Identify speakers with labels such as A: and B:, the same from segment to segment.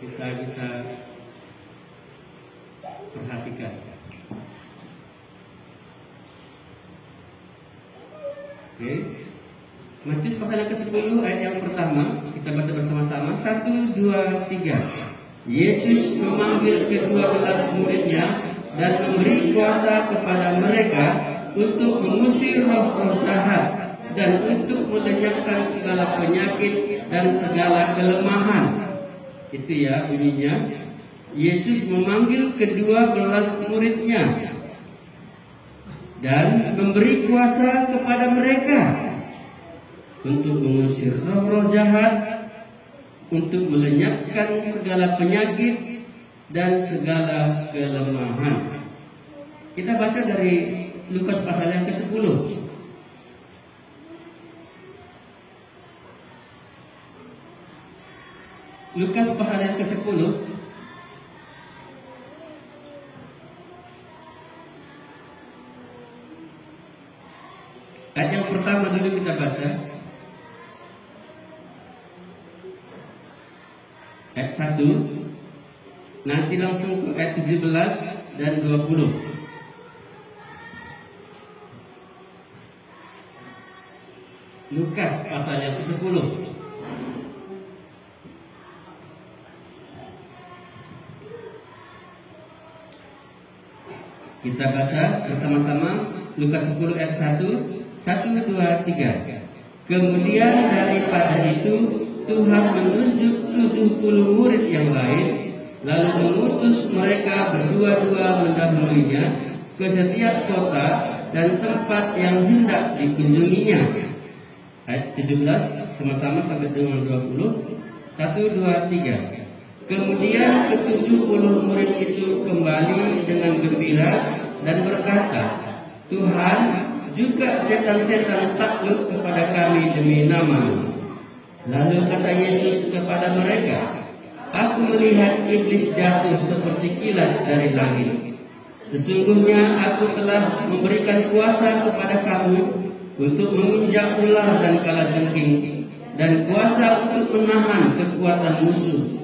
A: kita bisa perhatikan. Oke. Matius pasal yang ke-10 ayat yang pertama, kita baca bersama-sama. 1, 2, 3. Yesus memanggil ke-12 muridnya dan memberi kuasa kepada mereka untuk mengusir roh-roh jahat dan untuk melenyapkan segala penyakit dan segala kelemahan. Itu ya bunyinya. Yesus memanggil ke-12 muridnya dan memberi kuasa kepada mereka untuk mengusir roh-roh jahat, untuk melenyapkan segala penyakit dan segala kelemahan. Kita baca dari Lukas pasal yang ke-10. Lukas pasal yang ke-10 ayat yang pertama dulu kita baca. Ayat 1, nanti langsung ke ayat 17 dan 20. Lukas pasal yang ke-10. Kita baca bersama-sama Lukas 10 ayat 1, 1, 2, 3. Kemudian daripada itu Tuhan menunjuk 70 murid yang lain, lalu mengutus mereka berdua-dua mendahuluinya ke setiap kota dan tempat yang hendak dikunjunginya. Ayat 17 sama-sama sampai dengan 20. 1, 2, 3. Kemudian ke-70 murid itu kembali dengan gembira dan berkata, Tuhan, juga setan-setan takluk kepada kami demi nama-Mu. Lalu kata Yesus kepada mereka, Aku melihat iblis jatuh seperti kilat dari langit. Sesungguhnya aku telah memberikan kuasa kepada kamu untuk menginjak ular dan kalajengking, dan kuasa untuk menahan kekuatan musuh,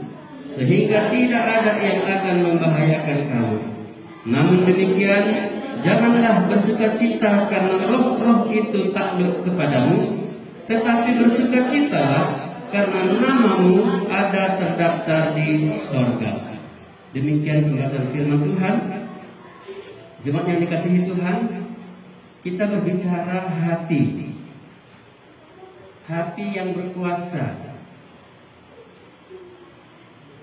A: sehingga tidak ada yang akan membahayakan kamu. Namun demikian, janganlah bersukacita karena roh-roh itu takluk kepadamu, tetapi bersukacitalah karena namamu ada terdaftar di sorga. Demikian pembacaan firman Tuhan. Jemaat yang dikasihi Tuhan, kita berbicara hati. Hati yang berkuasa.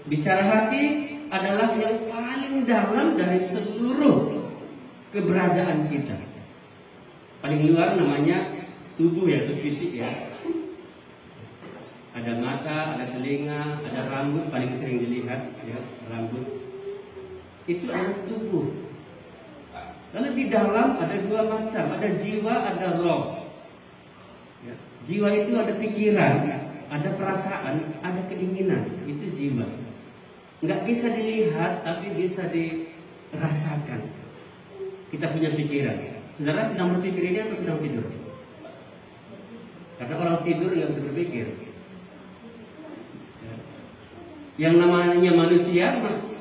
A: Bicara hati adalah yang paling dalam dari seluruh keberadaan kita. Paling luar namanya tubuh ya, itu fisik ya. Ada mata, ada telinga, ada rambut, paling sering dilihat ya, rambut. Itu adalah tubuh. Lalu di dalam ada dua macam, ada jiwa, ada roh. Ya. Jiwa itu ada pikiran, ada perasaan, ada keinginan. Itu jiwa. Nggak bisa dilihat, tapi bisa dirasakan. Kita punya pikiran. Saudara sedang berpikir ini atau sedang tidur? Karena orang tidur nggak bisa berpikir. Yang namanya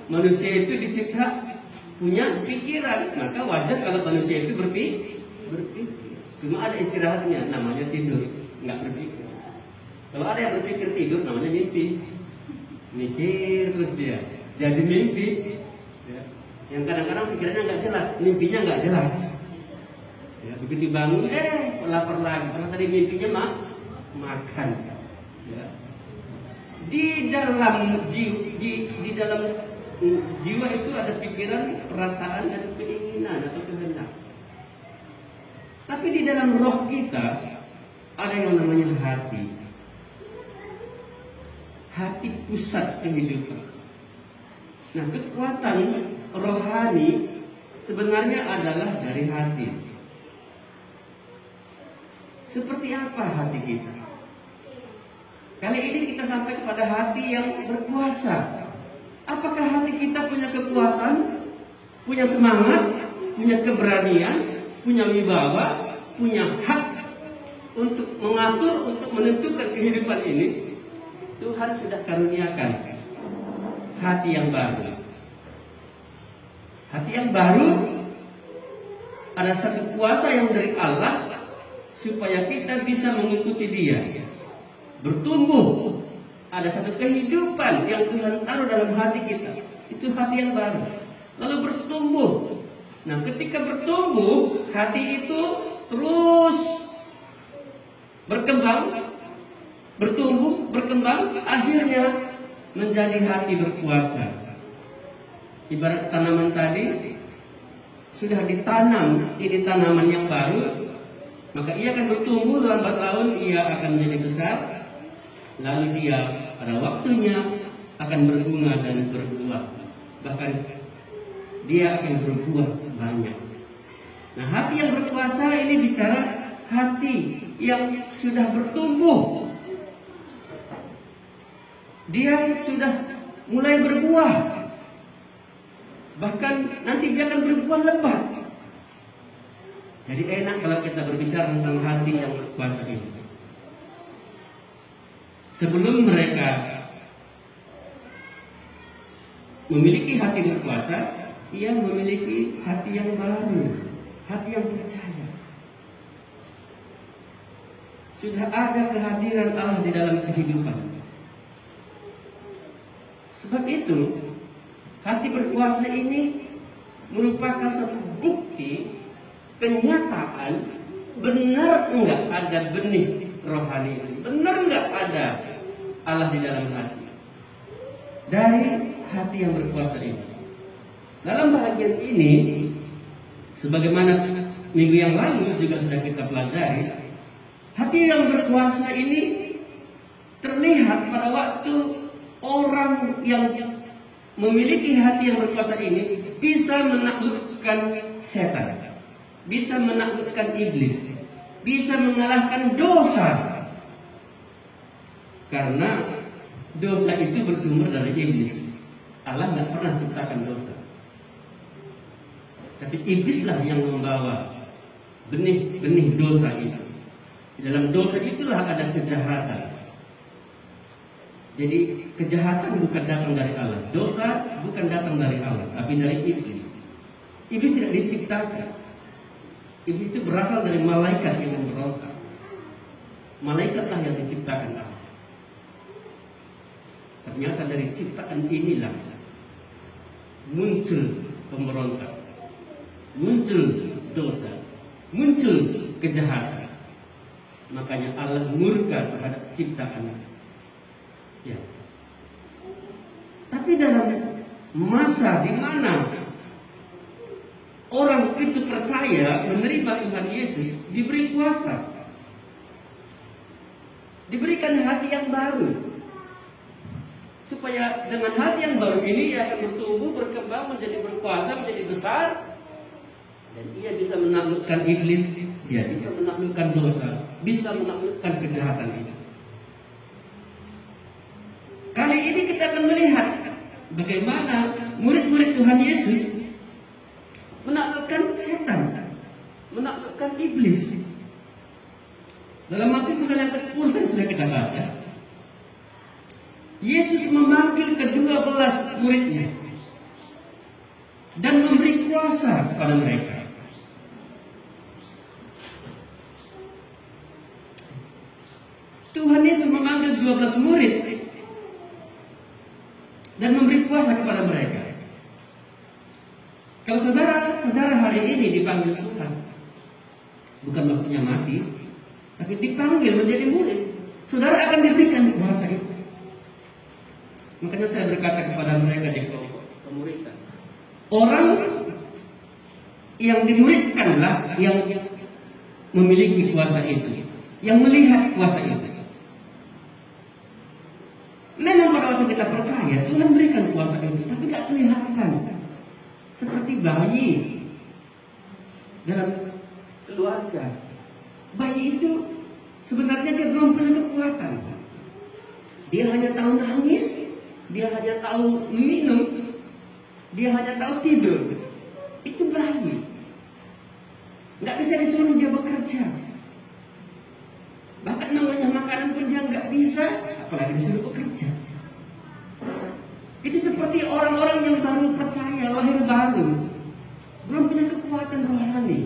A: manusia itu dicipta punya pikiran, maka wajar kalau manusia itu berpikir. Cuma ada istirahatnya, namanya tidur, nggak berpikir. Kalau ada yang berpikir tidur, namanya mimpi. Mikir terus dia, jadi mimpi. Yang kadang-kadang pikirannya nggak jelas, mimpinya nggak jelas. Ya, begitu bangun, lapar lagi. Karena tadi mimpinya makan. Ya. Di dalam jiwa itu ada pikiran, perasaan, dan keinginan atau kehendak. Tapi di dalam roh kita ada yang namanya hati. Hati pusat kehidupan. Nah, kekuatan rohani sebenarnya adalah dari hati. Seperti apa hati kita? Kali ini kita sampai kepada hati yang berkuasa. Apakah hati kita punya kekuatan, punya semangat, punya keberanian, punya wibawa, punya hak untuk mengatur, untuk menentukan kehidupan ini? Tuhan sudah karuniakan. hati yang baru. Hati yang baru ada satu kuasa yang dari Allah supaya kita bisa mengikuti Dia, bertumbuh. Ada satu kehidupan yang Tuhan taruh dalam hati kita, itu hati yang baru. Lalu bertumbuh. Nah, ketika bertumbuh, hati itu terus berkembang, bertumbuh, berkembang, akhirnya menjadi hati berkuasa. Ibarat tanaman tadi, sudah ditanam, ini tanaman yang baru, maka ia akan bertumbuh, lambat laun ia akan menjadi besar, lalu dia pada waktunya akan berbunga dan berbuah, bahkan dia akan berbuah banyak. Nah, hati yang berkuasa ini bicara hati yang sudah bertumbuh, dia sudah mulai berbuah, bahkan nanti dia akan berbuah lebat. Jadi enak kalau kita berbicara tentang hati yang berkuasa ini. Sebelum mereka memiliki hati berkuasa, ia memiliki hati yang baru, hati yang percaya. Sudah ada kehadiran Allah di dalam kehidupan. Sebab itu, hati berkuasa ini merupakan satu bukti, kenyataan, benar enggak ada benih rohani ini, benar enggak ada Allah di dalam hati. Dari hati yang berkuasa ini. Dalam bahagian ini, sebagaimana minggu yang lalu juga sudah kita pelajari, hati yang berkuasa ini terlihat pada waktu orang yang memiliki hati yang berkuasa ini bisa menaklukkan setan, bisa menaklukkan iblis, bisa mengalahkan dosa. Karena dosa itu bersumber dari iblis. Allah nggak pernah ciptakan dosa, tapi iblislah yang membawa benih-benih dosa itu. Di dalam dosa itulah ada kejahatan. Jadi kejahatan bukan datang dari Allah, dosa bukan datang dari Allah, tapi dari iblis. Iblis tidak diciptakan. Iblis itu berasal dari malaikat yang memberontak. Malaikatlah yang diciptakan Allah. Ternyata dari ciptaan inilah muncul pemberontak, muncul dosa, muncul kejahatan. Makanya Allah murka terhadap ciptaannya. Ya. Tapi dalam masa di mana orang itu percaya menerima Tuhan Yesus, diberi kuasa, diberikan hati yang baru, supaya dengan hati yang baru ini ia akan bertumbuh, berkembang, menjadi berkuasa, menjadi besar, dan ia bisa menaklukkan iblis, dia bisa menaklukkan dosa, bisa menaklukkan kejahatan itu. Kali ini kita akan melihat bagaimana murid-murid Tuhan Yesus menaklukkan setan, menaklukkan iblis. Dalam Matius pasal yang ke-10 yang sudah kita baca, Yesus memanggil ke-12 muridnya dan memberi kuasa kepada mereka. Tuhan Yesus memanggil 12 murid dan memberi kuasa kepada mereka. Kalau saudara hari ini dipanggil Tuhan, bukan maksudnya mati, tapi dipanggil menjadi murid, saudara akan diberikan kuasa itu. Makanya saya berkata kepada mereka di kelompok pemuridan, orang yang dimuridkanlah yang memiliki kuasa itu, yang melihat kuasa itu. Memang pada waktu kita percaya, Tuhan berikan kuasa itu, tapi tidak kelihatan. Seperti bayi dalam keluarga. Bayi itu sebenarnya dia belum punya kekuatan. Dia hanya tahu nangis, dia hanya tahu minum, dia hanya tahu tidur. Itu bayi. Nggak bisa disuruh dia bekerja. Bahkan namanya makanan pun dia nggak bisa, apalagi disuruh bekerja. Itu seperti orang-orang yang baru percaya, lahir baru, belum punya kekuatan rohani.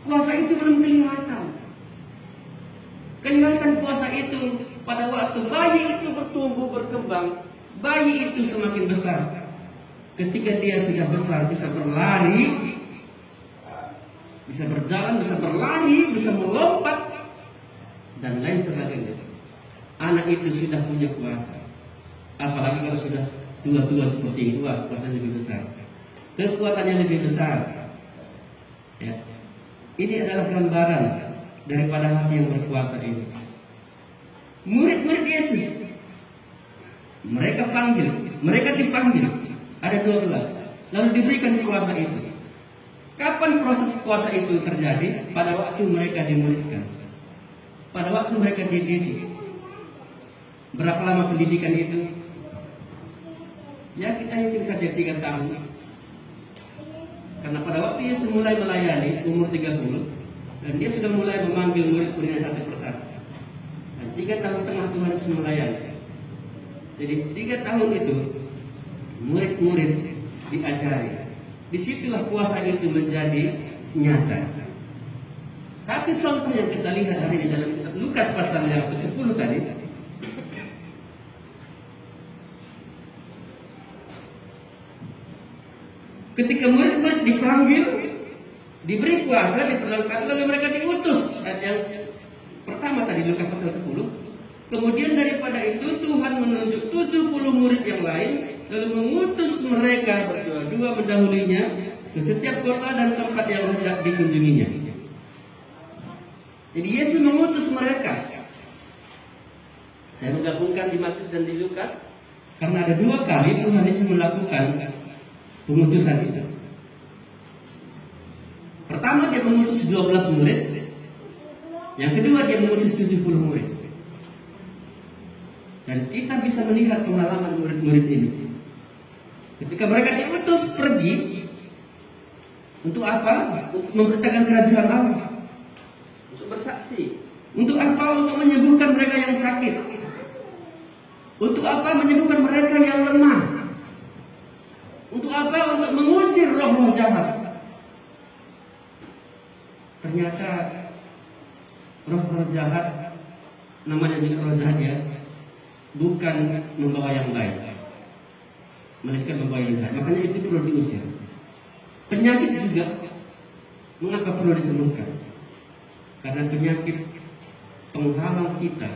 A: Kuasa itu belum kelihatan. Kelihatan kuasa itu pada waktu bayi itu bertumbuh berkembang, bayi itu semakin besar. Ketika dia sudah besar, bisa berlari, bisa berjalan, bisa berlari, bisa melompat, dan lain sebagainya. Anak itu sudah punya kuasa. Apalagi kalau sudah tua-tua seperti ini, wah, kuasanya lebih besar. Kekuatannya lebih besar. Ya. Ini adalah gambaran daripada hati yang berkuasa ini. Murid-murid Yesus, mereka dipanggil, ada 12, lalu diberikan kuasa itu. Kapan proses kuasa itu terjadi? Pada waktu mereka dimuridkan, pada waktu mereka dididik. Berapa lama pendidikan itu? Ya, kita hitung saja 3 tahun. Karena pada waktu Yesus mulai melayani umur 30, dan dia sudah mulai memanggil murid-muridnya satu persatu. Dan 3 tahun setengah Tuhan Yesus melayani. Jadi 3 tahun itu murid-murid diajari. Disitulah kuasa itu menjadi nyata. Satu contoh yang kita lihat hari ini dalam Lukas pasal yang ke-10 tadi. Ketika murid-murid dipanggil, diberi kuasa, diperlukan, lalu mereka diutus. Yang pertama tadi Lukas pasal 10. Kemudian daripada itu Tuhan menunjuk 70 murid yang lain, lalu mengutus mereka berdua-dua mendahulinya ke setiap kota dan tempat yang hendak dikunjunginya. Jadi Yesus mengutus mereka. Saya menggabungkan di Matius dan di Lukas karena ada 2 kali Tuhan Yesus melakukan pengutusan itu. Pertama dia mengutus 12 murid, yang kedua dia mengutus 70 murid. Dan kita bisa melihat pengalaman murid-murid ini. Ketika mereka diutus pergi, untuk apa? Untuk memberitakan kerajaan Allah, untuk bersaksi. Untuk apa? Untuk menyembuhkan mereka yang sakit. Untuk apa? Menyembuhkan mereka yang lemah. Untuk apa? Untuk mengusir roh-roh jahat. Ternyata roh-roh jahat, namanya juga roh jahat ya, bukan membawa yang baik, melainkan membawa yang jahat. Makanya itu perlu diusir. Penyakit juga, mengapa perlu disembuhkan? Karena penyakit penghalang kita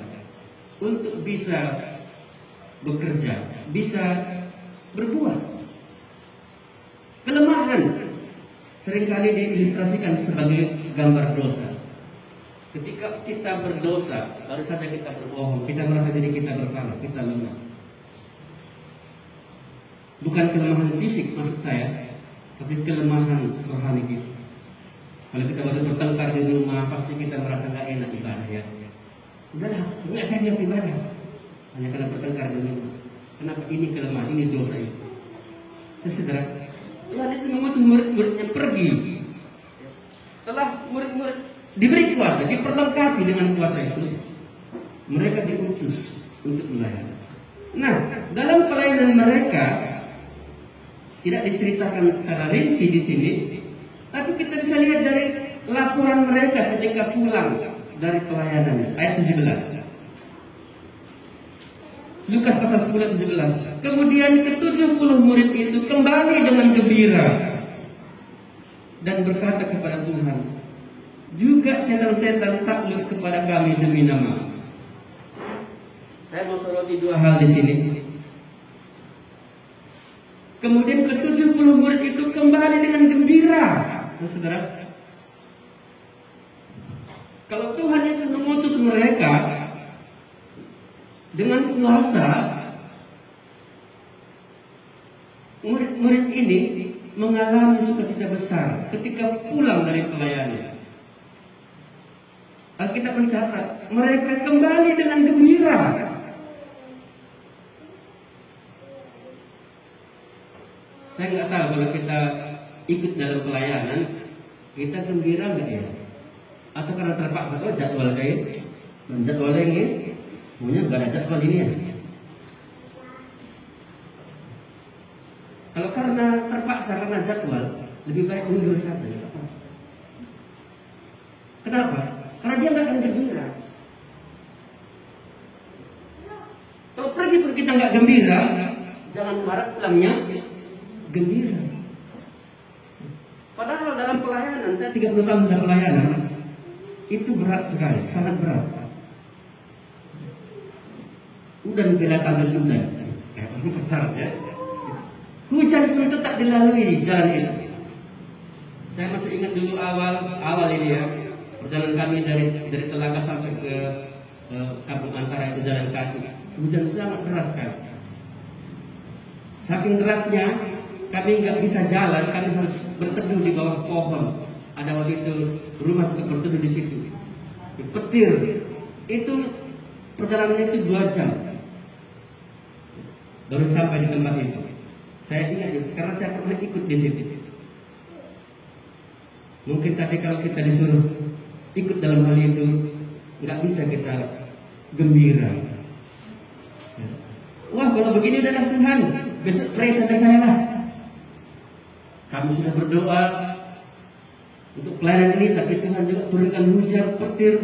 A: untuk bisa bekerja, bisa berbuat. Kelemahan seringkali diilustrasikan sebagai gambar dosa. Ketika kita berdosa, baru saja kita berbohong, kita merasa diri kita bersalah, kita lemah. Bukan kelemahan fisik maksud saya, tapi kelemahan rohani kita. Kalau kita baru bertengkar di rumah, pasti kita merasa nggak enak ibadah ya. Udahlah, nggak jadi ibadah. Hanya karena bertengkar di rumah. Kenapa? Ini kelemahan, ini dosa itu. Saudara, Tuhan Yesus mengutus murid-muridnya pergi. Setelah murid-murid diberi kuasa, diperlengkapi dengan kuasa itu, mereka diutus untuk melayani. Nah, dalam pelayanan mereka tidak diceritakan secara rinci di sini, tapi kita bisa lihat dari laporan mereka ketika pulang dari pelayanan. Ayat 17. Lukas pasal 10 ayat 17. Kemudian ke-70 murid itu kembali dengan gembira dan berkata kepada Tuhan, juga setan-setan takluk kepada kami demi nama. Saya mau soroti 2 hal di sini. Kemudian ke-70 murid itu kembali dengan gembira. Saudara, kalau Tuhan Yesus mengutus mereka dengan kuasa, murid-murid ini mengalami sukacita besar ketika pulang dari pelayanan. Alkitab mencatat mereka kembali dengan gembira. Saya nggak tahu kalau kita ikut dalam pelayanan, kita gembira nggak ya? Atau karena terpaksa, oh jadwal kayak menjadwalnya ini, Maunya nggak ada jadwal ini ya. Kalau karena terpaksa karena jadwal, lebih baik mundur saja. Kenapa? Karena dia nggak akan gembira. Kalau pergi kita nggak gembira, jangan harap pulangnya gembira. Padahal dalam pelayanan, saya 30 tahun dalam pelayanan, itu berat sekali, sangat berat. Udah bila tanggal hujan, ini besar ya. Hujan pun tetap dilalui jalan itu. Saya masih ingat dulu awal ini ya, perjalanan kami dari Telaga sampai ke Kampung Antara itu jalan kaki. Hujan sangat deras kan. Saking derasnya kami nggak bisa jalan, kami harus berteduh di bawah pohon. Ada waktu itu rumah juga berteduh di situ. Di petir itu perjalanannya itu 2 jam baru sampai di tempat itu. Saya ingat itu karena saya pernah ikut di situ. Mungkin tadi kalau kita disuruh ikut dalam hal itu, nggak bisa kita gembira. Wah, kalau begini udahlah Tuhan, besok pray saja saya lah. Kami sudah berdoa untuk pelayanan ini, tapi Tuhan juga turunkan hujan, petir,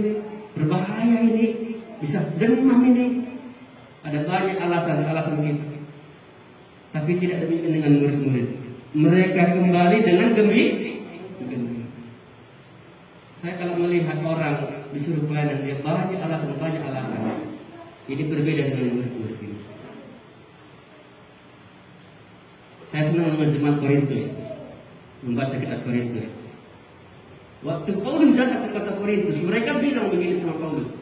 A: berbahaya ini, bisa demam ini. Ada banyak alasan kita. Tapi tidak demikian dengan murid-murid. Mereka kembali dengan gembira. Saya kalau melihat orang disuruh pelayanan, dia banyak alasan. Ini berbeda dengan murid-murid ini. Saya senang dengan jemaat Korintus, membaca kitab Korintus. Waktu Paulus datang ke kota Korintus, mereka bilang begini sama Paulus,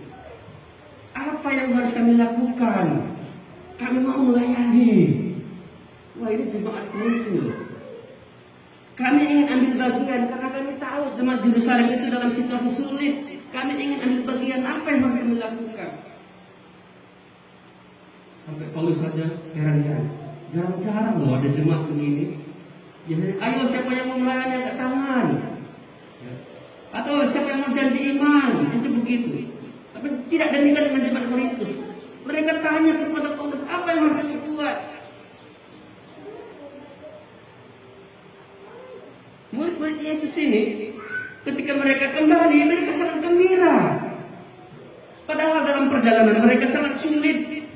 A: apa yang harus kami lakukan? Kami mau melayani. Wah, ini jemaat Korintus. Kami ingin ambil bagian karena kami tahu jemaat Yerusalem itu dalam situasi sulit. Kami ingin ambil bagian, apa yang harus kami lakukan? Sampai Paulus saja heran-heran. Jarang-jarang loh ada jemaat begini. Biasanya, ayo siapa yang mau melayani angkat tangan. Atau siapa yang mau janji iman. Itu begitu. Tapi tidak demikian dengan jemaat Korintus. Mereka tanya kepada Paulus, apa yang harus kami buat? Murid-murid Yesus ini, ketika mereka kembali, mereka sangat gembira. Padahal dalam perjalanan mereka sangat sulit.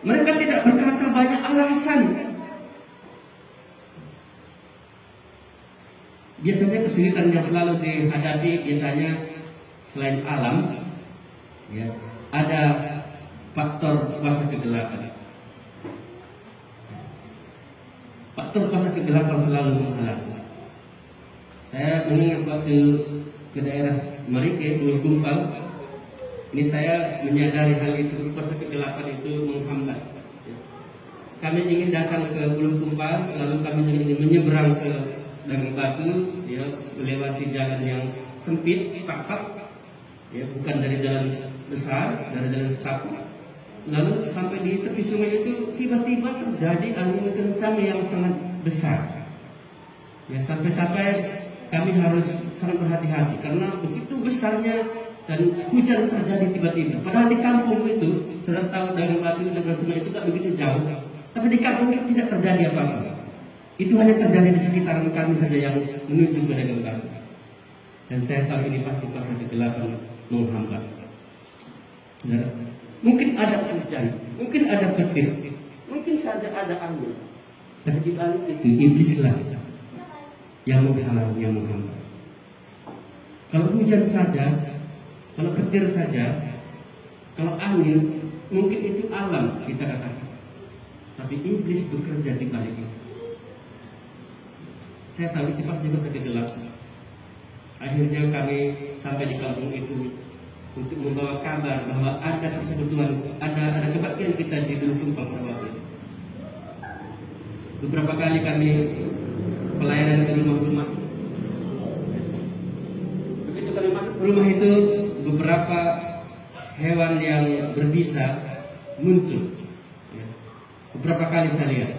A: Mereka tidak berkata banyak alasan. Biasanya kesulitan yang selalu dihadapi biasanya selain alam, ya, ada faktor kuasa kegelapan. Faktor kuasa kegelapan selalu menghalangi. Saya mengingat waktu ke daerah Marike, Pulau Gumpal, ini saya menyadari hal itu, kuasa kegelapan itu menghambat. Kami ingin datang ke Pulau Gumpal, lalu kami ingin menyeberang ke Dagang Batu, ya, melewati jalan yang sempit, setapak, ya, bukan dari jalan besar, dari jalan setapak. Lalu sampai di tepi sungai itu tiba-tiba terjadi angin kencang yang sangat besar. Ya, sampai-sampai kami harus sangat berhati-hati karena begitu besarnya dan hujan terjadi tiba-tiba. Padahal di kampung itu, sudah tahu Dagang Batu dengan sungai itu tak begitu jauh, tapi di kampung itu tidak terjadi apa-apa. Itu hanya terjadi di sekitaran kami saja yang menuju ke Dagang Batu. Dan saya tahu ini pasti kuasa kegelapan menghambat. Ya. Mungkin ada hujan, mungkin ada petir, mungkin saja ada angin. Dan di balik itu iblislah yang menghalang, yang menghambat. Kalau hujan saja, kalau petir saja, kalau angin, mungkin itu alam kita katakan. Tapi iblis bekerja di balik itu. Saya tahu itu pasti kuasa kegelapan. Akhirnya kami sampai di kampung itu untuk membawa kabar bahwa ada persekutuan, ada kebaktian kita di Pulau Gumpal pada waktu itu. Beberapa kali kami pelayanan ke rumah-rumah. Begitu kami masuk ke rumah itu, beberapa hewan yang berbisa muncul. Beberapa kali saya lihat.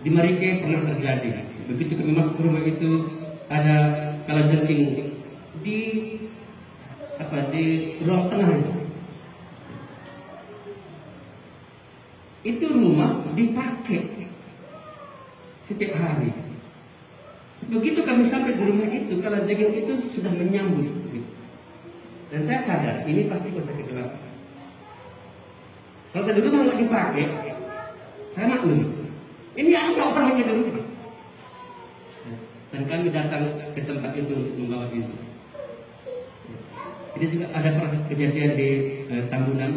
A: Di Marike pernah terjadi. Begitu kami masuk ke rumah itu, ada kalajengking di di ruang tengah itu rumah dipakai setiap hari. Begitu kami sampai di rumah itu, kalajengking itu sudah menyambut. Dan saya sadar ini pasti kosa kegelapan. Kalau tadi rumah nggak dipakai, saya maklum. Ini ada orangnya di rumah. Dan kami datang ke tempat itu untuk membawa itu. Ini juga ada kejadian di Tambunan.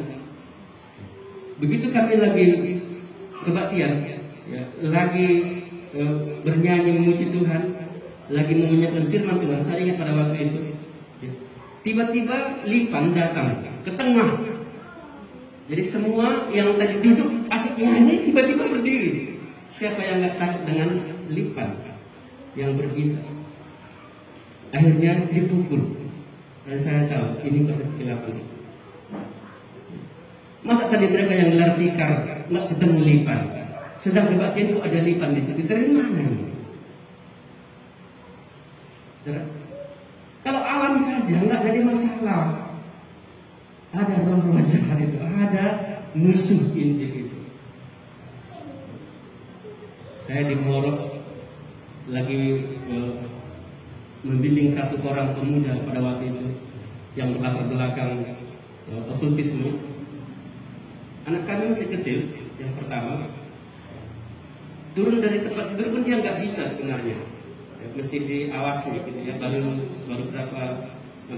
A: Begitu kami lagi kebaktian, ya, lagi bernyanyi memuji Tuhan, lagi menyiapkan firman Tuhan. Saya ingat pada waktu itu, ya, tiba-tiba Lipan datang ke tengah. Jadi semua yang tadi duduk asik nyanyi tiba-tiba berdiri. Siapa yang nggak takut dengan Lipan yang berbisa? Akhirnya dipukul. Dan saya tahu ini kosa kegelapan. Masa tadi mereka yang gelar tikar nggak ketemu Lipan, sedang kebaktian itu ada Lipan di situ. Dari mana ini? Kalau alam saja nggak jadi masalah. Ada roh-roh jahat itu, ada musuh Injil itu. Saya di Morok lagi membimbing satu orang pemuda pada waktu itu yang berlatar belakang okultisme. Anak kami masih kecil, yang pertama turun dari tempat tidur pun dia nggak bisa sebenarnya, ya, mesti diawasi gitu ya, baru berapa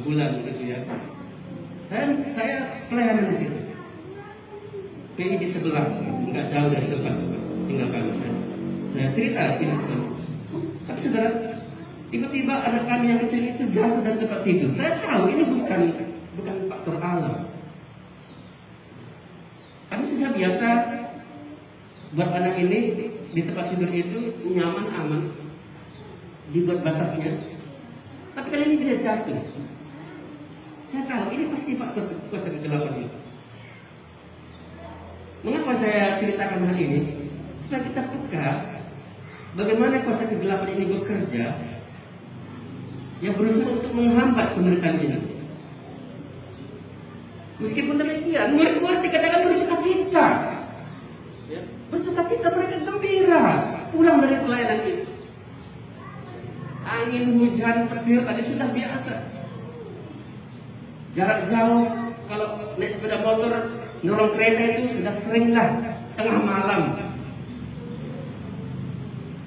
A: bulan gitu ya. Saya pelayanan di situ, PI di sebelah, nggak jauh dari tempat tinggal kami. Saya cerita ini, tapi saudara, tiba-tiba anak kami yang kecil itu jatuh dari tempat tidur. Saya tahu ini bukan faktor alam. Kami sudah biasa buat anak ini di tempat tidur itu nyaman, aman, dibuat batasnya. Tapi kali ini dia jatuh. Saya tahu ini pasti faktor kuasa kegelapan itu. Mengapa saya ceritakan hal ini? Supaya kita peka bagaimana kuasa kegelapan ini bekerja yang berusaha untuk menghambat pemerintahan ini. Meskipun demikian, murid-murid dikatakan bersukacita. Ya, bersukacita, mereka gembira pulang dari pelayanan itu. Angin, hujan, petir tadi sudah biasa. Jarak jauh, kalau naik sepeda motor, dorong kereta itu sudah seringlah tengah malam.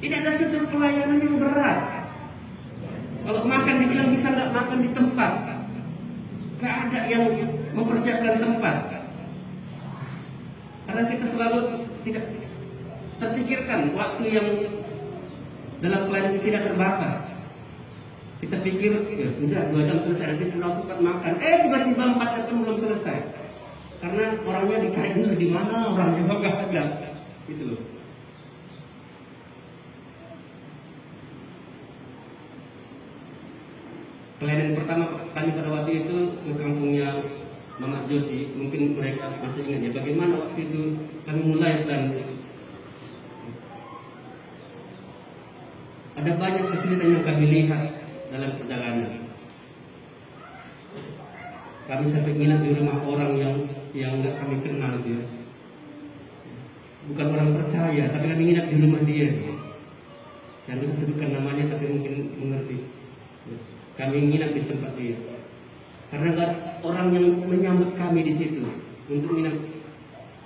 A: Tidak ada satu pelayanan yang berat. Kalau makan dibilang bisa nggak makan di tempat. Gak ada yang mempersiapkan tempat. Karena kita selalu tidak terpikirkan waktu yang dalam pelayanan itu tidak terbatas. Kita pikir, ya sudah 2 jam selesai, nanti pulang sempat makan. Tiba-tiba 4 jam belum selesai. Karena orangnya dicari dulu di mana, orangnya nggak ada. Gitu loh. Pelayanan pertama kami pada waktu itu ke kampungnya Mama Josi, mungkin mereka masih ingat ya bagaimana waktu itu kami mulai pelayanan. Ada banyak kesulitan yang kami lihat dalam perjalanan. Kami sampai nginap di rumah orang yang nggak kami kenal dia. Bukan orang percaya, tapi kami nginap di rumah dia. Saya tidak sebutkan namanya, tapi mungkin mengerti. Kami nginap di tempat dia. Karena nggak orang yang menyambut kami di situ untuk nginap,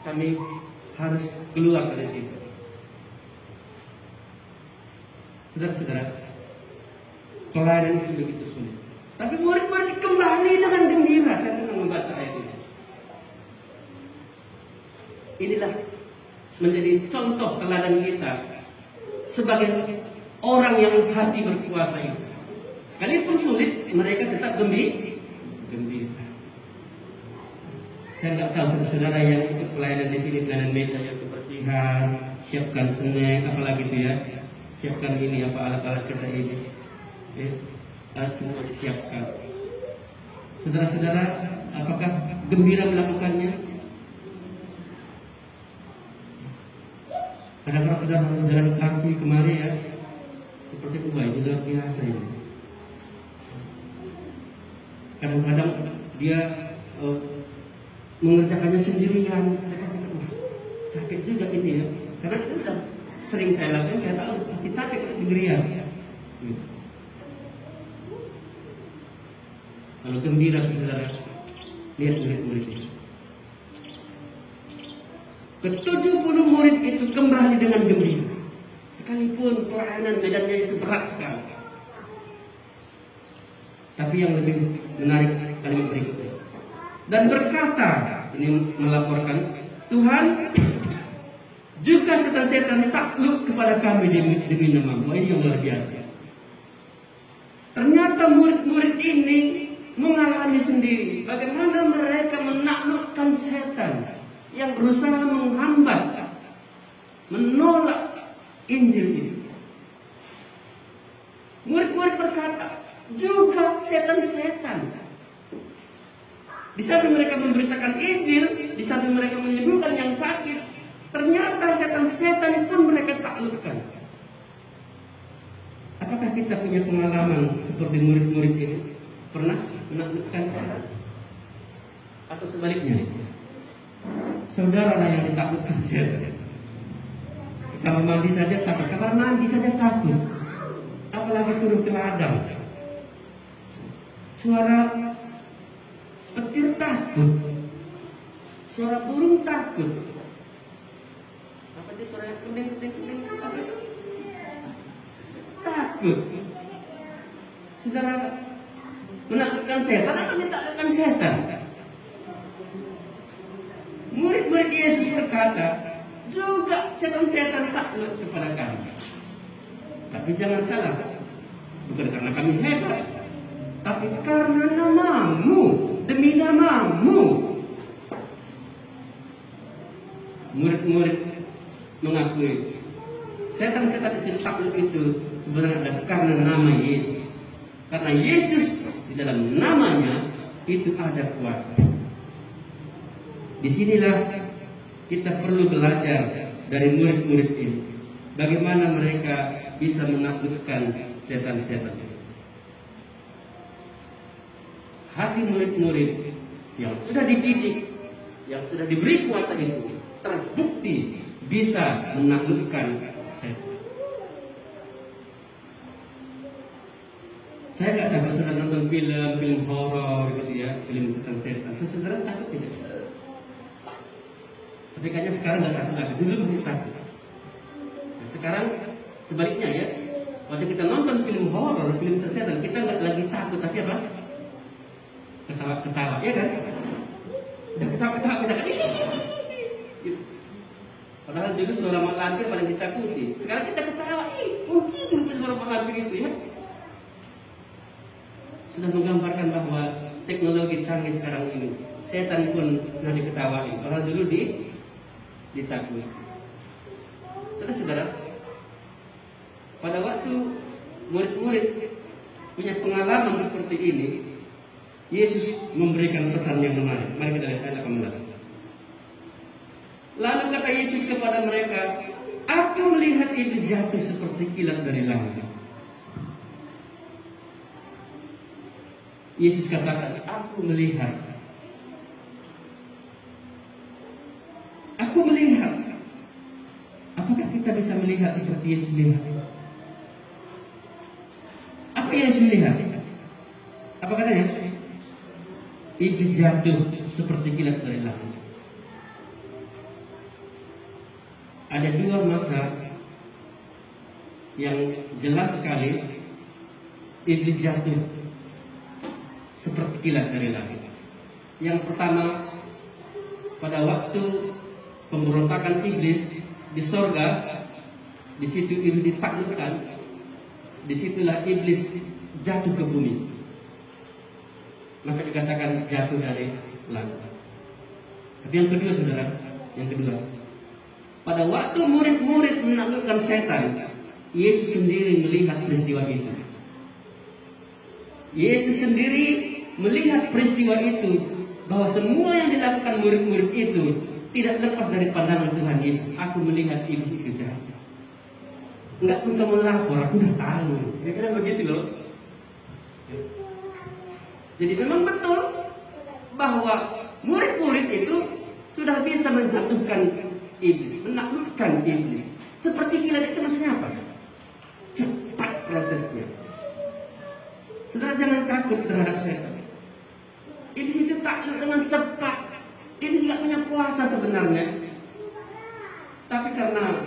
A: kami harus keluar dari situ. Saudara-saudara, pelayanan itu begitu sulit. Tapi murid-murid kembali dengan gembira. Saya senang membaca ayat ini. Inilah menjadi contoh teladan kita sebagai orang yang hati berkuasa itu. Sekalipun sulit, mereka tetap gembira. Saya nggak tahu saudara-saudara yang ikut pelayanan di sini, pelayanan meja yang kebersihan, siapkan snack, apalagi itu ya, siapkan ini apa alat-alat kita ini, semua disiapkan. Saudara-saudara, apakah gembira melakukannya? Kadang-kadang saudara harus jalan kaki kemari ya, seperti itu, ini luar biasa ini. Kadang-kadang dia mengerjakannya sendirian. Saya katakan, wah, sakit juga ini ya. Karena itu sudah sering saya lakukan, saya tahu sakit sendirian. Kalau gembira saudara, lihat murid-muridnya. Ke-70 murid itu kembali dengan gembira. Sekalipun pelayanan medannya itu berat sekali. Tapi yang lebih menarik kalimat berikutnya. Dan berkata, ini melaporkan, Tuhan, juga setan-setan takluk kepada kami demi namamu. Ini yang luar biasa. Ternyata murid-murid ini mengalami sendiri bagaimana mereka menaklukkan setan yang berusaha menghambat, menolak Injil itu. Murid-murid berkata, juga setan-setan. Di samping mereka memberitakan Injil, di samping mereka menyembuhkan yang sakit, ternyata setan-setan pun mereka taklukkan. Apakah kita punya pengalaman seperti murid-murid ini? Pernah menaklukkan setan? Atau sebaliknya? Saudara yang ditaklukkan setan. Kamar mandi saja takut, kamar mandi saja takut. Apalagi suruh ke ladang. Suara petir takut, suara burung takut. Apa itu suara yang kuning apa itu? Takut. Saudara menaklukkan setan atau ditaklukkan setan? Murid-murid Yesus berkata, juga setan-setan takluk kepada kami. Tapi jangan salah, bukan karena kami hebat, tapi karena namamu, demi namamu. Murid-murid mengakui setan-setan itu takluk itu sebenarnya adalah karena nama Yesus. Karena Yesus di dalam namanya itu ada kuasa. Disinilah kita perlu belajar dari murid-murid ini. Bagaimana mereka bisa menaklukkan setan-setan. Hati murid-murid yang sudah dididik, yang sudah diberi kuasa itu, terbukti bisa menaklukkan setan. Saya nggak takut sedang nonton film horor gitu ya, film setan-setan. Saudara takut tidak? Tapi kayaknya sekarang nggak takut lagi. Dulu masih takut. Nah, sekarang sebaliknya ya. Waktu kita nonton film horor, film setan, kita nggak lagi takut, tapi apa? Ketawa-ketawa, ya kan? Udah ketawa-ketawa kita kan? Gitu. Padahal dulu suara mak lampir paling ditakuti. Sekarang kita ketawa, gitu suara mak lampir itu ya. Sudah menggambarkan bahwa teknologi canggih sekarang ini, setan pun sudah diketawain. Orang dulu ditakuti. Terus saudara, pada waktu murid-murid punya pengalaman seperti ini, Yesus memberikan pesan yang menarik. Mari kita lihat ayat 18. Lalu kata Yesus kepada mereka, aku melihat iblis jatuh seperti kilat dari langit. Yesus katakan, aku melihat. Aku melihat. Apakah kita bisa melihat seperti Yesus lihat? Apa yang Yesus lihat? Apa katanya? Iblis jatuh seperti kilat dari langit. Ada dua masa yang jelas sekali iblis jatuh seperti kilat dari langit. Yang pertama, pada waktu pemberontakan iblis di sorga, di situ iblis ditaklukkan, disitulah iblis jatuh ke bumi. Maka dikatakan jatuh dari langit. Tapi yang kedua saudara, yang kedua, pada waktu murid-murid menaklukkan setan, Yesus sendiri melihat peristiwa itu. Yesus sendiri melihat peristiwa itu, bahwa semua yang dilakukan murid-murid itu tidak lepas dari pandangan Tuhan Yesus. Aku melihat iblis itu jatuh. Enggak pun kamu lapor, aku udah tahu. Kira-kira begitu loh. Jadi memang betul bahwa murid-murid itu sudah bisa menjatuhkan iblis, menaklukkan iblis. Seperti kilat itu maksudnya apa? Cepat prosesnya. Saudara jangan takut terhadap setan. Iblis itu takluk dengan cepat. Iblis tidak punya kuasa sebenarnya. Tapi karena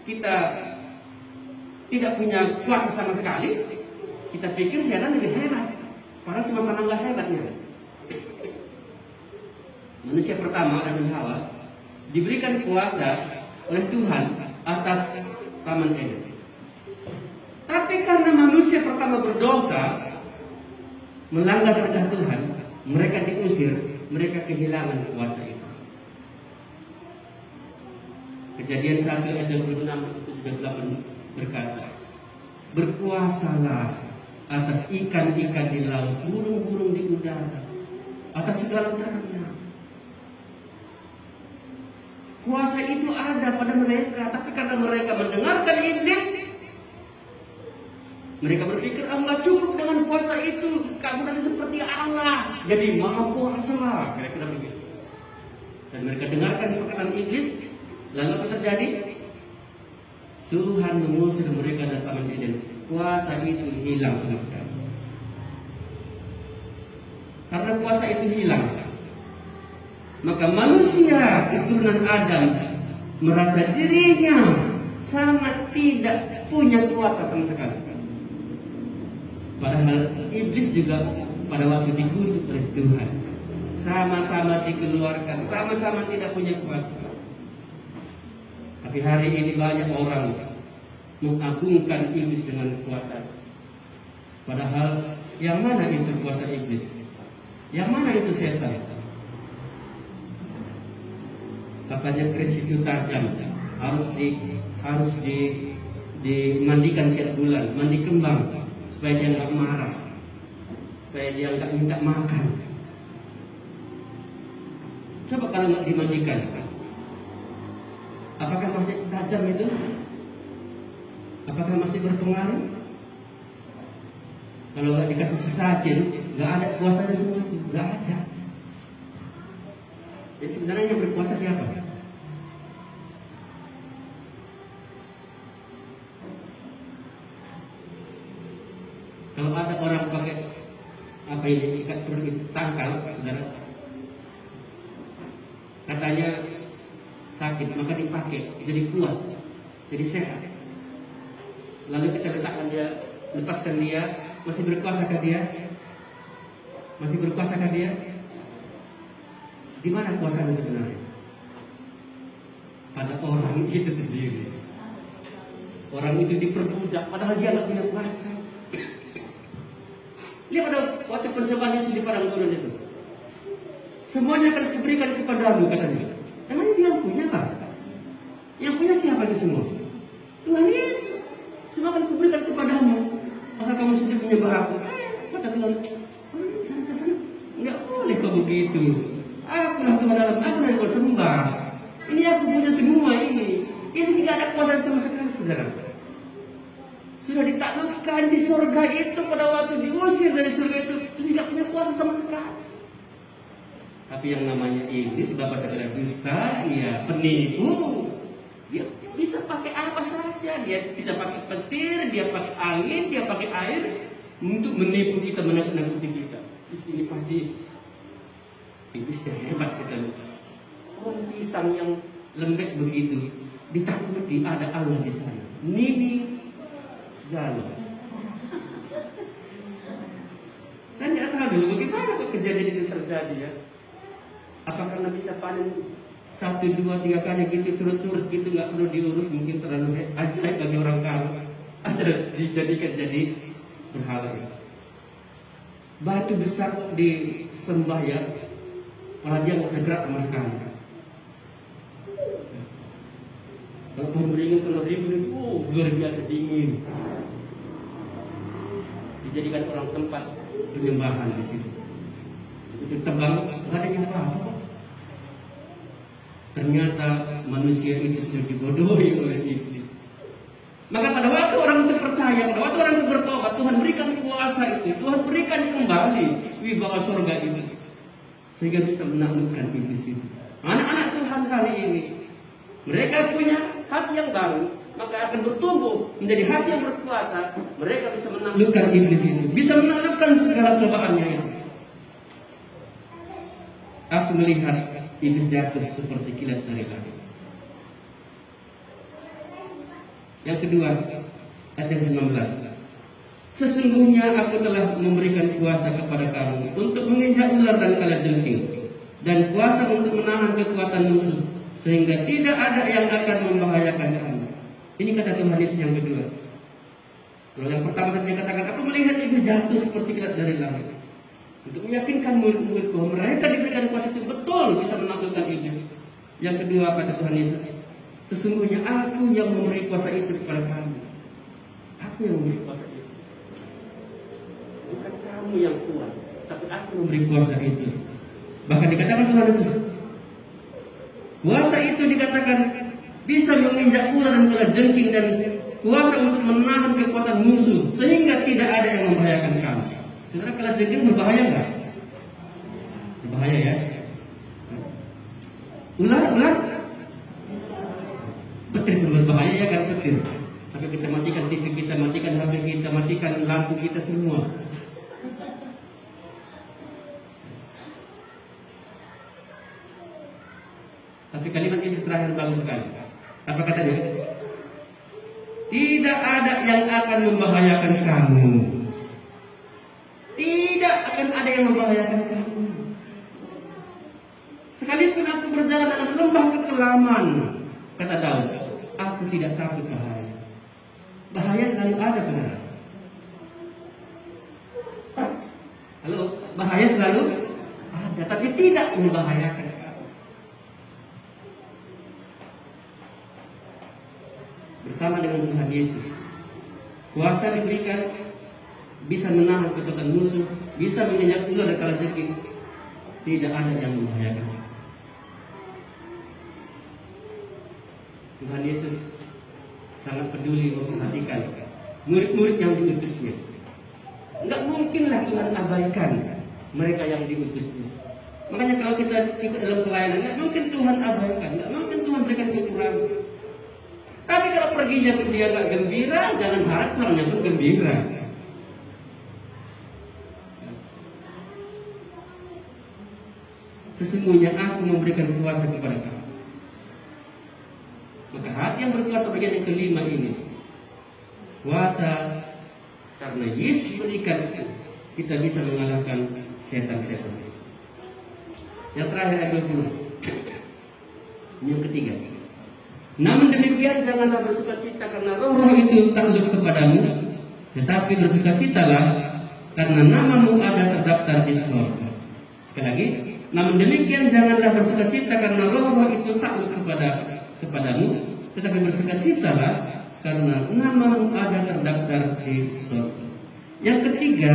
A: kita tidak punya kuasa sama sekali, kita pikir setan lebih hebat. Padahal sama-sama nggak hebatnya. Manusia pertama, Adam dan Hawa, diberikan kuasa oleh Tuhan atas Taman Eden. Tapi karena manusia pertama berdosa, melanggar perintah Tuhan, mereka diusir, mereka kehilangan kuasa itu. Kejadian 1 ayat 26-28 berkata, berkuasalah atas ikan-ikan di laut, burung-burung di udara, atas segala ternak. Kuasa itu ada pada mereka, tapi karena mereka mendengarkan iblis, mereka berpikir Allah cukup dengan kuasa itu, kamu nanti seperti Allah, jadi maha kuasa lah, kira-kira begitu. Dan mereka dengarkan perkataan iblis, lalu apa terjadi? Tuhan mengusir mereka dari Taman Eden. Kuasa itu hilang sama sekali. Karena kuasa itu hilang, maka manusia keturunan Adam merasa dirinya sangat tidak punya kuasa sama sekali. Padahal iblis juga pada waktu dikutuk oleh Tuhan, sama-sama dikeluarkan, sama-sama tidak punya kuasa. Tapi hari ini banyak orang mengagungkan iblis dengan kuasa. Padahal yang mana itu kuasa iblis? Yang mana itu setan? Katanya keris itu tajam, harus dimandikan tiap bulan, mandi kembang, supaya dia nggak marah, supaya dia nggak minta makan. Coba kalau nggak dimandikan, apakah masih tajam itu? Apakah masih berpengaruh? Kalau nggak dikasih sesajen, nggak ada kuasanya semua itu, nggak ada. Jadi sebenarnya yang berkuasa siapa? Kalau ada orang pakai apa ini ikat perut itu tangkal, saudara, katanya sakit, maka dipakai, jadi kuat, jadi sehat. Lalu kita letakkan dia, lepaskan dia, masih berkuasakah dia? Masih berkuasakah dia? Di mana kuasanya sebenarnya? Pada orang itu sendiri. Orang itu diperbudak, padahal dia nggak punya kuasa. Lihat pada waktu percobaan Yesus di padang gurun itu, semuanya akan kuberikan kepadamu, katanya. Emangnya dia punya apa? Yang punya siapa itu semua? Tuhan Yesus. Semua akan kuberikan kepadamu. Asal kamu saja menyembah aku. Kata Tuhan, sana. Enggak boleh kau begitu. Akulah Tuhan dalam aku yang kau sembah. Ini aku punya semua ini. Ini tidak ada kuasa sama sekali, saudara. Sudah ditaklukkan di surga itu pada waktu diusir dari surga itu tidak punya kuasa sama sekali. Tapi yang namanya iblis, bapak saudara dusta, ya penipu. Dia bisa pakai apa saja, dia bisa pakai petir, dia pakai angin, dia pakai air untuk menipu kita, menakut-nakuti kita. Ini pasti iblis yang hebat kita. Pohon pisang yang lembek begitu ditakuti, ada Allah di sana. Nini galau. Saya tidak tahu dulu bagaimana kok kejadian itu terjadi ya. Apa karena bisa panen 1, 2, 3 kali gitu turut-turut gitu, nggak perlu diurus, mungkin terlalu ajaib bagi orang kaya. Ada dijadikan jadi berhala. Batu besar disembah ya, malah dia nggak usah gerak sama sekali. Kalau beringin luar biasa dingin. Dijadikan orang tempat penyembahan di situ. Itu tebang, nggak ada yang apa-apa. Ternyata manusia itu sudah dibodohi oleh iblis. Maka pada waktu orang itu percaya, pada waktu orang itu bertobat, Tuhan berikan kuasa itu, Tuhan berikan kembali wibawa surga itu. sehingga bisa menaklukkan iblis itu. Anak-anak Tuhan hari ini, mereka punya hati yang baru, maka akan bertumbuh menjadi hati yang berkuasa. Mereka bisa menaklukkan iblis itu, bisa menaklukkan segala cobaannya itu. Aku melihat iblis jatuh seperti kilat dari langit. Yang kedua, ayat yang 19. Sesungguhnya aku telah memberikan kuasa kepada kamu untuk menginjak ular dan kalajengking, dan kuasa untuk menahan kekuatan musuh, sehingga tidak ada yang akan membahayakan kamu. Ini kata Tuhan Yesus yang kedua. Kalau yang pertama tadi dia katakan, aku melihat iblis jatuh seperti kilat dari langit, untuk meyakinkan murid-murid bahwa mereka diberikan kuasa itu betul bisa menaklukkan iblis. Yang kedua kata Tuhan Yesus, sesungguhnya aku yang memberi kuasa itu kepada kamu. Aku yang memberi kuasa itu. Bukan kamu yang kuat, tapi aku memberi kuasa itu. Bahkan dikatakan Tuhan Yesus, kuasa itu dikatakan bisa menginjak ular dan kalajengking, dan kuasa untuk menahan kekuatan musuh, sehingga tidak ada yang membahayakan kamu. Saudara, kalajengking berbahaya nggak? Berbahaya ya. Ular petir pun berbahaya ya kan, petir. Sampai kita matikan TV kita, matikan HP kita, matikan lampu kita semua. Tapi kalimat ini terakhir bagus sekali. Apa katanya? Tidak ada yang akan membahayakan kamu. Tidak akan ada yang membahayakan kamu. Sekalipun aku berjalan dalam lembah kekelaman, kata Daud, aku tidak takut bahaya. Bahaya selalu ada, saudara. Halo, bahaya selalu ada, tapi tidak membahayakan kamu. Bersama dengan Tuhan Yesus, kuasa diberikan, bisa menahan kekuatan musuh, bisa menginjak ular dan kalajengking. Tidak ada yang membahayakan. Tuhan Yesus sangat peduli memperhatikan murid-murid yang diutusnya. Enggak mungkinlah Tuhan abaikan mereka yang diutusnya. Makanya kalau kita ikut dalam pelayanan, enggak mungkin Tuhan abaikan, enggak mungkin Tuhan berikan kekurangan. Tapi kalau perginya pun dia enggak gembira, jangan harap pulangnya pun gembira. Sesungguhnya aku memberikan kuasa kepada kamu. Maka hati yang berkuasa bagian yang kelima ini, kuasa karena Yesus berikan, kita bisa mengalahkan setan-setan. Yang terakhir ayat 20. Yang ketiga. Namun demikian janganlah bersukacita karena roh-roh itu takluk kepadamu, tetapi bersukacitalah karena namamu ada terdaftar di surga. Sekali lagi, namun demikian janganlah bersukacita karena roh-roh itu takluk kepadamu, tetapi bersukacitalah karena namamu ada terdaftar di surga. Yang ketiga,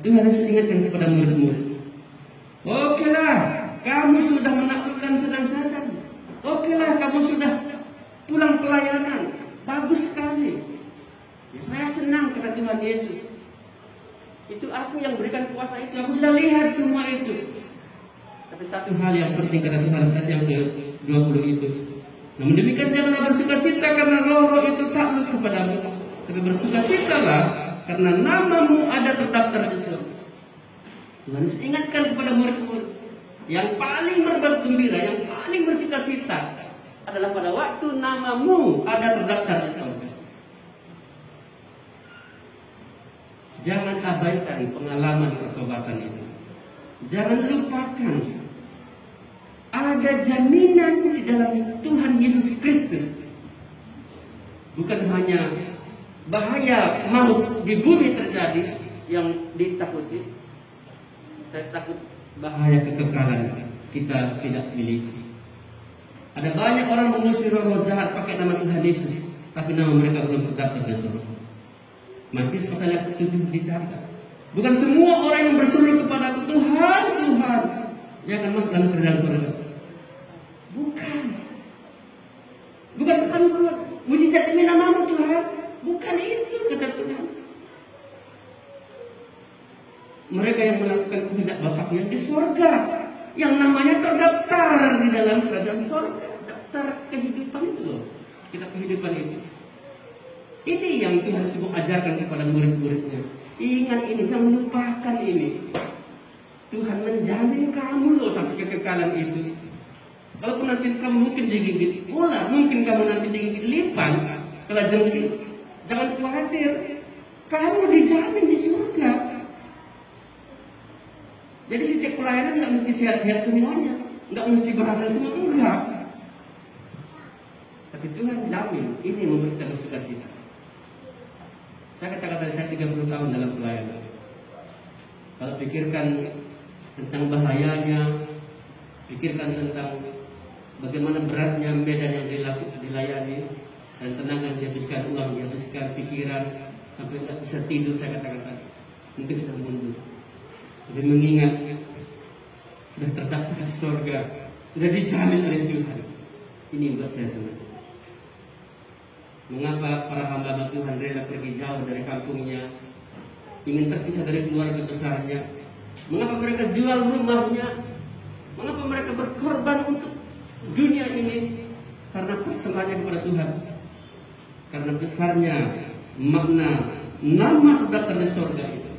A: Tuhan harus ingatkan kepada murid-murid. Okelah, kamu sudah menaklukkan setan-setan. Okelah, kamu sudah pulang pelayanan. Bagus sekali. Ya, saya senang kata Tuhan Yesus. Itu aku yang berikan kuasa itu. Aku sudah lihat semua itu. Tapi satu hal yang penting kata Tuhan saat yang ke-20 itu. Namun demikian janganlah bersukacita karena roh-roh itu takluk kepadamu, tapi bersukacitalah karena namamu ada terdaftar di surga. Tuhan ingatkan kepada murid-murid, yang paling bergembira, yang paling bersukacita adalah pada waktu namamu ada terdaftar di surga. Jangan abaikan pengalaman pertobatan itu. Jangan lupakan ada jaminan di dalam Tuhan Yesus Kristus. Bukan hanya bahaya maut di bumi terjadi yang ditakuti. Saya takut bahaya kekekalan kita tidak miliki. Ada banyak orang mengusir roh jahat pakai nama Tuhan Yesus, tapi nama mereka belum terdaftar di surga. Matius pasal yang ke-7 dicatat. Bukan semua orang yang berseru kepada Tuhan, Tuhan, yang akan masuk dalam kerajaan surga. Bukan. Bukan keluar mujizat demi namamu Tuhan. Bukan itu kata Tuhan. Mereka yang melakukan kehendak Bapa yang di surga. yang namanya terdaftar di dalam kerajaan sorga. Daftar kehidupan itu loh, kita kehidupan itu. Ini yang Tuhan sibuk ajarkan kepada murid-muridnya. Ingat ini, jangan lupakan ini. Tuhan menjamin kamu loh sampai kekekalan itu. Walaupun nanti kamu mungkin digigit ular, mungkin kamu nanti digigit lipan, kalau jengking, jangan khawatir. Kamu dijamin di surga. Jadi setiap pelayanan nggak mesti sehat-sehat semuanya, nggak mesti berhasil semua, enggak. Tapi Tuhan jamin ini memberikan sukacita. Saya katakan dari saya 30 tahun dalam pelayanan. Kalau pikirkan tentang bahayanya, pikirkan tentang bagaimana beratnya medan yang dilayani, dan tenaga yang dihabiskan, uang dihabiskan, pikiran, sampai tidak bisa tidur, saya katakan tadi, mungkin sudah mundur. Jadi mengingat sudah terdaftar di surga, sudah dijamin oleh Tuhan. Ini buat saya senang. Mengapa para hamba Tuhan rela pergi jauh dari kampungnya, ingin terpisah dari keluarga besarnya? Mengapa mereka jual rumahnya? Mengapa mereka berkorban untuk dunia ini? Karena persembahannya kepada Tuhan. Karena besarnya makna nama terdaftar di surga itu.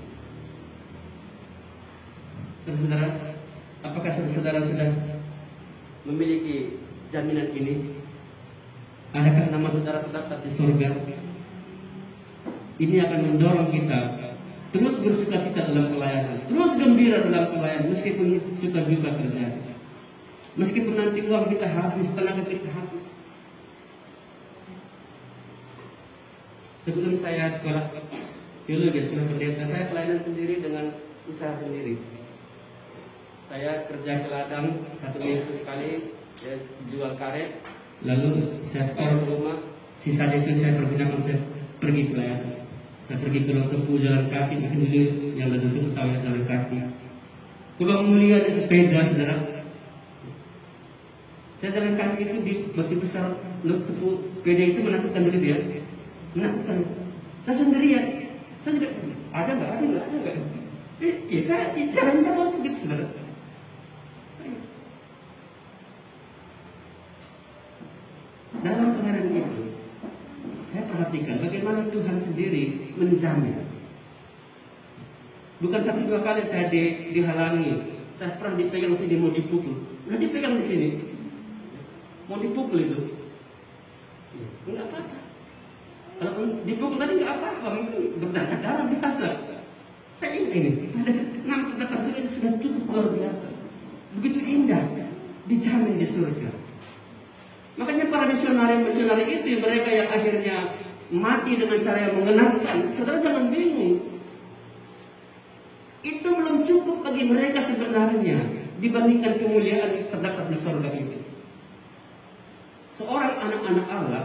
A: Saudara-saudara, apakah saudara sudah memiliki jaminan ini? Adakah nama saudara terdaftar di surga? Ini akan mendorong kita terus bersukacita dalam pelayanan, terus gembira dalam pelayanan, meskipun suka duka terjadi, meskipun nanti uang kita habis, tenaga kita habis. Sebelum saya sekolah teologi, sekolah pendeta, saya pelayanan sendiri dengan usaha sendiri. Saya kerja ke ladang 1 minggu sekali, saya jual karet, lalu saya setor ke rumah, sisanya itu saya pergunakan, saya pergi pelayanan. Saya pergi ke Tepu jalan kaki, mungkin dulu yang lalu itu tahu jalan kaki. Kalau mulia ada sepeda, saudara. Saya jalan kaki itu di Batu Besar, Tepu sepeda itu menakutkan dulu dia, menakutkan. Saya sendirian, saya juga ada nggak? Saya jalan terus gitu, saudara. Dalam pengaruh itu, saya perhatikan bagaimana Tuhan sendiri menjamin. Bukan 1-2 kali saya dihalangi. Saya pernah dipegang sini mau dipukul. Nah dipegang di sini, mau dipukul itu, nggak apa-apa. Kalau dipukul tadi nggak apa-apa, mungkin berdarah-darah biasa. Saya ini ada 6 kata sudah cukup luar biasa. Begitu indah, dijamin di surga. Makanya para misionari itu, mereka yang akhirnya mati dengan cara yang mengenaskan, saudara jangan bingung. Itu belum cukup bagi mereka sebenarnya dibandingkan kemuliaan terdapat di surga itu. Seorang anak-anak Allah,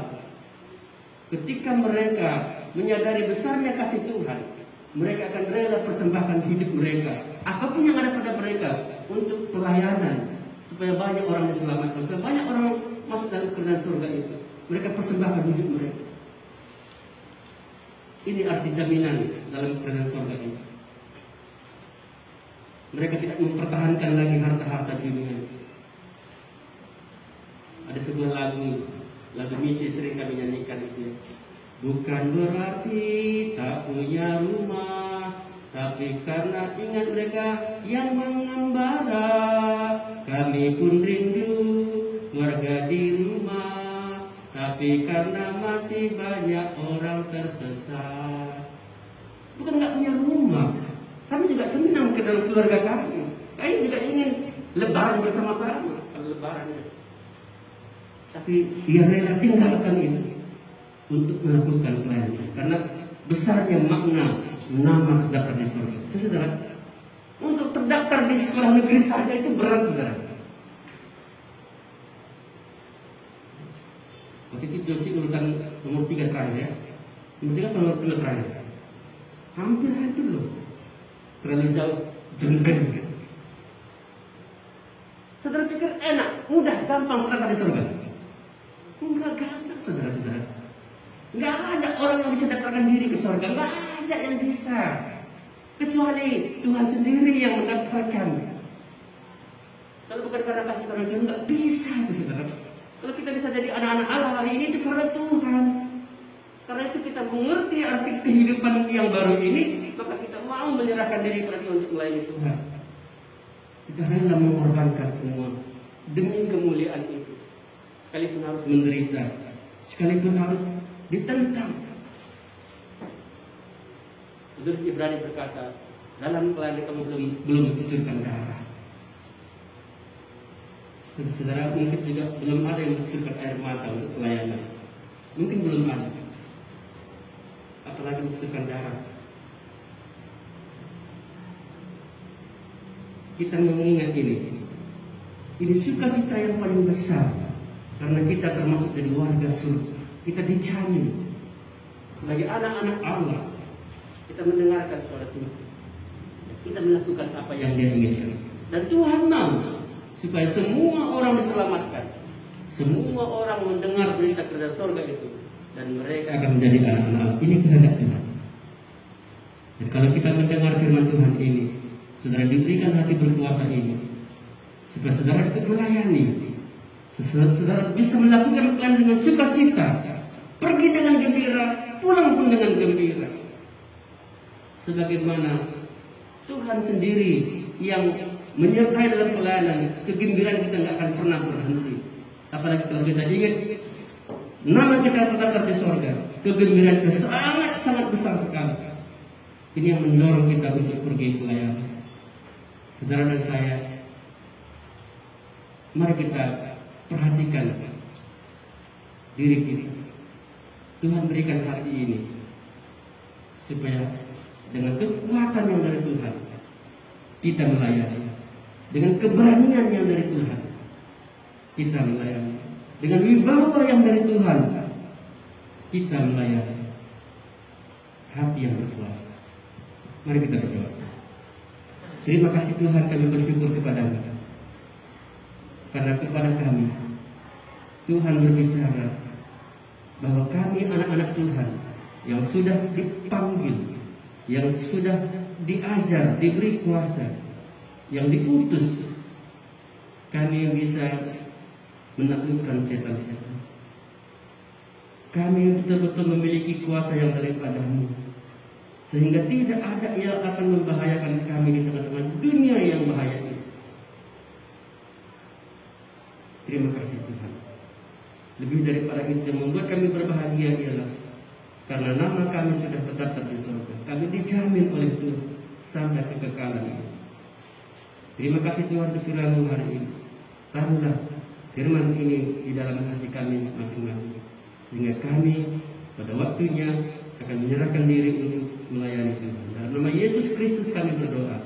A: ketika mereka menyadari besarnya kasih Tuhan, mereka akan rela persembahkan hidup mereka, apapun yang ada pada mereka, untuk pelayanan, supaya banyak orang diselamatkan, supaya banyak orang masuk dalam kerajaan surga itu. Mereka persembahkan hidup mereka. Ini arti jaminan dalam kerajaan surga ini. Mereka tidak mempertahankan lagi harta-harta dunia. Ada sebuah lagu misi sering kami nyanyikan itu. Bukan berarti tak punya rumah, tapi karena ingat mereka yang mengembara, kami pun rindu keluarga di rumah, tapi karena masih banyak orang tersesat. Bukan nggak punya rumah, kami juga senang ke dalam keluarga kami. Kami juga ingin lebaran bersama-sama kalau lebarannya. Tapi dia rela tinggalkan itu untuk melakukan pelayanan, karena besarnya makna nama terdaftar di surga. Saudara, untuk terdaftar di sekolah negeri saja itu berat, saudara. Waktu itu Josi urutan nomor 3 terakhir ya. Nomor 3 atau nomor 2 terakhir? Hampir loh. Terlalu jauh jengkel. Saudara pikir enak, mudah, gampang terdaftar di surga? Enggak gampang, saudara-saudara. Enggak ada orang yang bisa daftarkan diri ke surga. Enggak ada yang bisa. Kecuali Tuhan sendiri yang mendaftarkan. Kalau bukan karena kasih karunia Tuhan, nggak bisa itu saudara. Kalau kita bisa jadi anak-anak Allah hari ini itu karena Tuhan. Karena itu kita mengerti arti kehidupan yang baru ini, maka kita mau menyerahkan diri kepada Tuhan untuk melayani Tuhan. Kita rela mengorbankan semua demi kemuliaan itu. Sekalipun harus menderita, sekalipun harus ditentang. Penulis Ibrani berkata, dalam pelayanan kamu belum mencucurkan darah. Saudara, mungkin juga belum ada yang mencucurkan air mata untuk pelayanan. Mungkin belum ada. Apalagi mencucurkan darah. Kita mengingat ini. Ini sukacita yang paling besar. Karena kita termasuk dari warga surga. Kita dijamin sebagai anak-anak Allah. Kita mendengarkan suara Tuhan. Kita melakukan apa yang Dia inginkan. Dan Tuhan mau supaya semua orang diselamatkan. Semua orang mendengar berita kerajaan surga itu. Dan mereka akan menjadi anak-anak Allah. Ini kehendak Tuhan. Dan kalau kita mendengar firman Tuhan ini, saudara diberikan hati berkuasa ini, supaya saudara itu melayani. Saudara bisa melakukan pelayanan dengan sukacita. Pergi dengan gembira, pulang pun dengan gembira. Sebagaimana Tuhan sendiri yang menyertai dalam pelayanan, kegembiraan kita nggak akan pernah berhenti. Apalagi kalau kita ingat nama kita tercatat di sorga, kegembiraan kita sangat besar sekali. Ini yang mendorong kita untuk pergi pelayanan. Saudara dan saya, mari kita perhatikan diri kita. Tuhan berikan hati ini supaya dengan kekuatan yang dari Tuhan kita melayani, dengan keberanian yang dari Tuhan kita melayani, dengan wibawa yang dari Tuhan kita melayani. Hati yang berkuasa. Mari kita berdoa. Terima kasih Tuhan, kami bersyukur kepada-Mu karena kepada kami Tuhan berbicara bahwa kami anak-anak Tuhan yang sudah dipanggil, yang sudah diajar, diberi kuasa, yang diutus, kami yang bisa menaklukkan setan-setan. Kami betul-betul memiliki kuasa yang daripada-Mu, sehingga tidak ada yang akan membahayakan kami di tengah-tengah dunia yang bahaya ini. Terima kasih Tuhan. Lebih daripada itu yang membuat kami berbahagia ialah karena nama kami sudah tercatat di surga. Kami dijamin oleh Tuhan sampai kekekalan ini. Terima kasih Tuhan untuk firman-Mu hari ini. Taruhlah firman ini di dalam hati kami masing-masing, sehingga kami pada waktunya akan menyerahkan diri untuk melayani Tuhan. Dalam nama Yesus Kristus kami berdoa.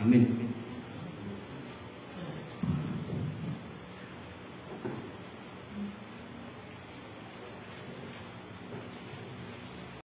A: Amin.